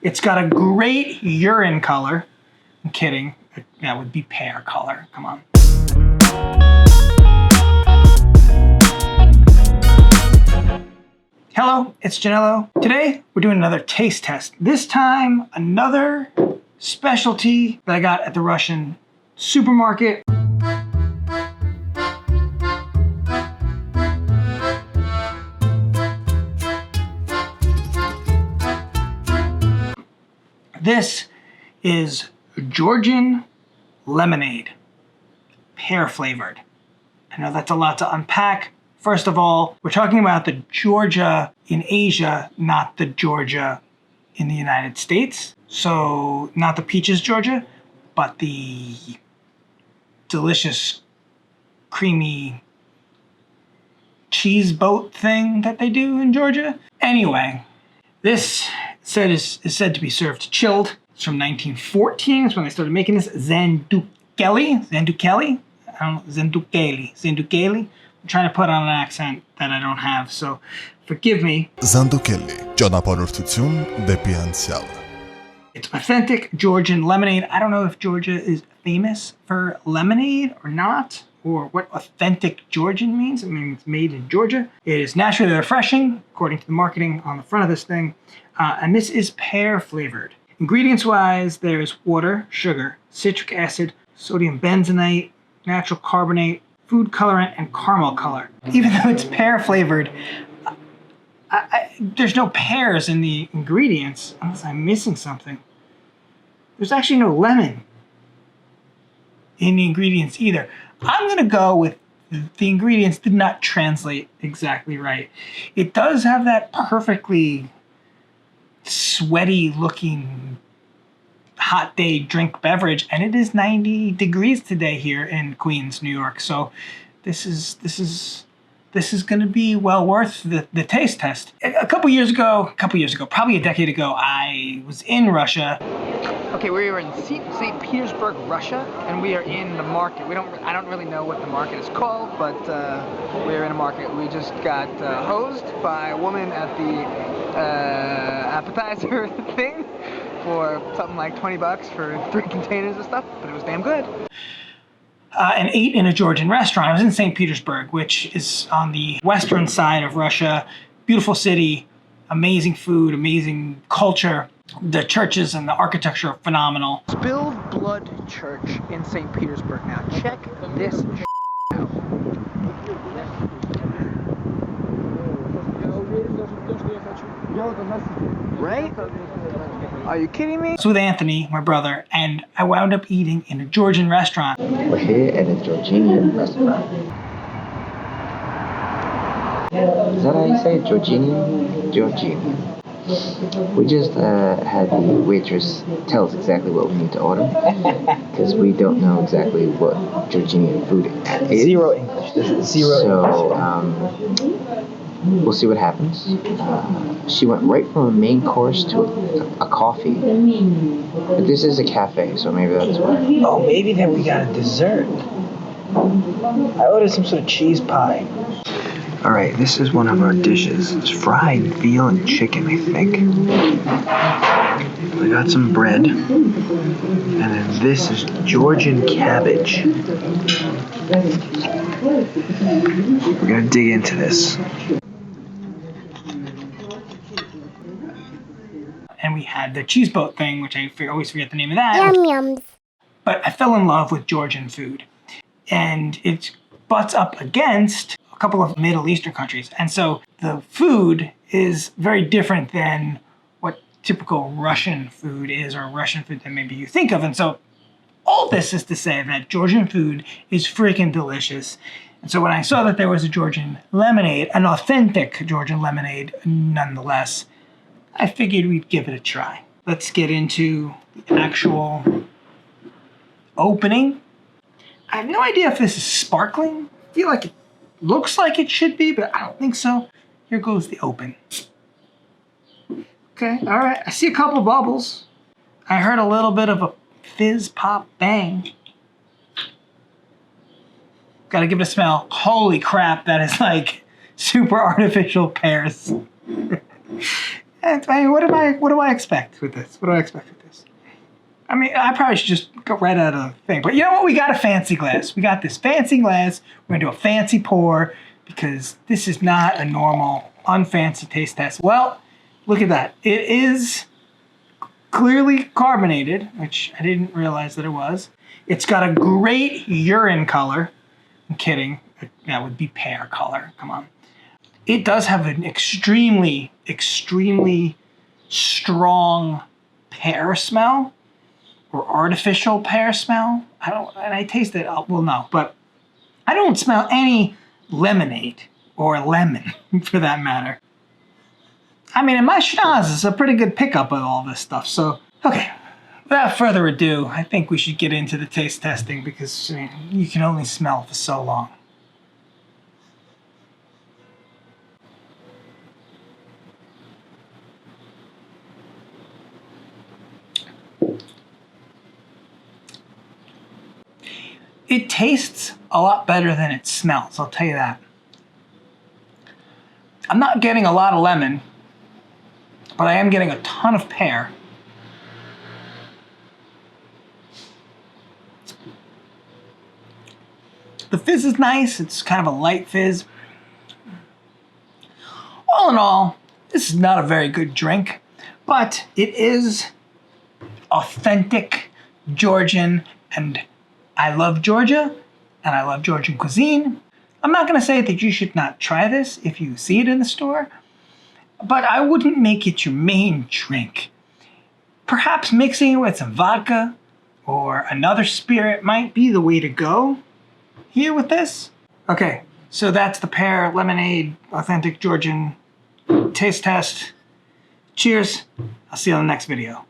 It's got a great urine color. I'm kidding. That would be pear color. Come on. Hello, it's Janello. Today, we're doing another taste test. This time, another specialty that I got at the Russian supermarket. This is Georgian lemonade, pear flavored. I know that's a lot to unpack. First of all, we're talking about the Georgia in Asia, not the Georgia in the United States. So not the peaches Georgia, but the delicious, creamy cheese boat thing that they do in Georgia. Anyway, this is said to be served chilled. It's from 1914. That's when they started making this. Zandukeli. I'm trying to put on an accent that I don't have, so forgive me. Zandukeli, ճանապարհորդություն դեպի անցյալ. It's authentic Georgian lemonade. I don't know if Georgia is famous for lemonade or not, or what authentic Georgian means. I mean, it's made in Georgia. It is naturally refreshing, according to the marketing on the front of this thing. And this is pear flavored. Ingredients-wise, there's water, sugar, citric acid, sodium benzoate, natural carbonate, food colorant, and caramel color. Even though it's pear flavored, there's no pears in the ingredients, unless I'm missing something. There's actually no lemon in the ingredients either. I'm gonna go with the ingredients did not translate exactly right. It does have that perfectly sweaty looking hot day drink beverage, and it is 90 degrees today here in Queens, New York. So this is going to be well worth the taste test. A couple years ago, probably a decade ago, I was in Russia. Okay, we were in St. Petersburg, Russia, and we are in the market. I don't really know what the market is called, but we're in a market. We just got hosed by a woman at the appetizer thing for something like 20 bucks for 3 containers of stuff, but it was damn good. And ate in a Georgian restaurant. I was in St. Petersburg, which is on the western side of Russia. Beautiful city, amazing food, amazing culture. The churches and the architecture are phenomenal. Spilled Blood Church in St. Petersburg. Now check this out. Right? Are you kidding me? I was with Anthony, my brother, and I wound up eating in a Georgian restaurant. We're here at a Georgian restaurant. Is that how you say it? Georgian? Georgian. We just had the waitress tell us exactly what we need to order, because we don't know exactly what Georgian food is. Zero English. This is zero English. We'll see what happens. She went right from a main course to a coffee. But this is a cafe, so maybe that's why. Oh, maybe then we got a dessert. I ordered some sort of cheese pie. Alright, this is one of our dishes. It's fried veal and chicken, I think. We got some bread. And then this is Georgian cabbage. We're gonna dig into this. And we had the cheese boat thing, which I always forget the name of that. Yum yums. But I fell in love with Georgian food. And it butts up against a couple of Middle Eastern countries. And so the food is very different than what typical Russian food is, or Russian food that maybe you think of. And so all this is to say that Georgian food is freaking delicious. And so when I saw that there was a Georgian lemonade, an authentic Georgian lemonade nonetheless, I figured we'd give it a try. Let's get into the actual opening. I have no idea if this is sparkling. I feel like it looks like it should be, but I don't think so. Here goes the open. Okay, all right. I see a couple bubbles. I heard a little bit of a fizz pop bang. Gotta give it a smell. Holy crap, that is like super artificial pears. I mean, what do I expect with this? What do I expect with this? I mean, I probably should just go right out of the thing. But you know what? We got a fancy glass. We got this fancy glass. We're going to do a fancy pour because this is not a normal, unfancy taste test. Well, look at that. It is clearly carbonated, which I didn't realize that it was. It's got a great urine color. I'm kidding. That would be pear color. Come on. It does have an extremely, extremely strong pear smell. Or artificial pear smell. I taste it, well, no, but I don't smell any lemonade or lemon for that matter. I mean, in my schnoz is a pretty good pickup of all this stuff. So, okay, without further ado, I think we should get into the taste testing because I mean, you can only smell for so long. It tastes a lot better than it smells, I'll tell you that. I'm not getting a lot of lemon, but I am getting a ton of pear. The fizz is nice, it's kind of a light fizz. All in all, this is not a very good drink, but it is authentic Georgian, and I love Georgia, and I love Georgian cuisine. I'm not going to say that you should not try this if you see it in the store, but I wouldn't make it your main drink. Perhaps mixing it with some vodka or another spirit might be the way to go here with this. Okay, so that's the pear lemonade authentic Georgian taste test. Cheers. I'll see you on the next video.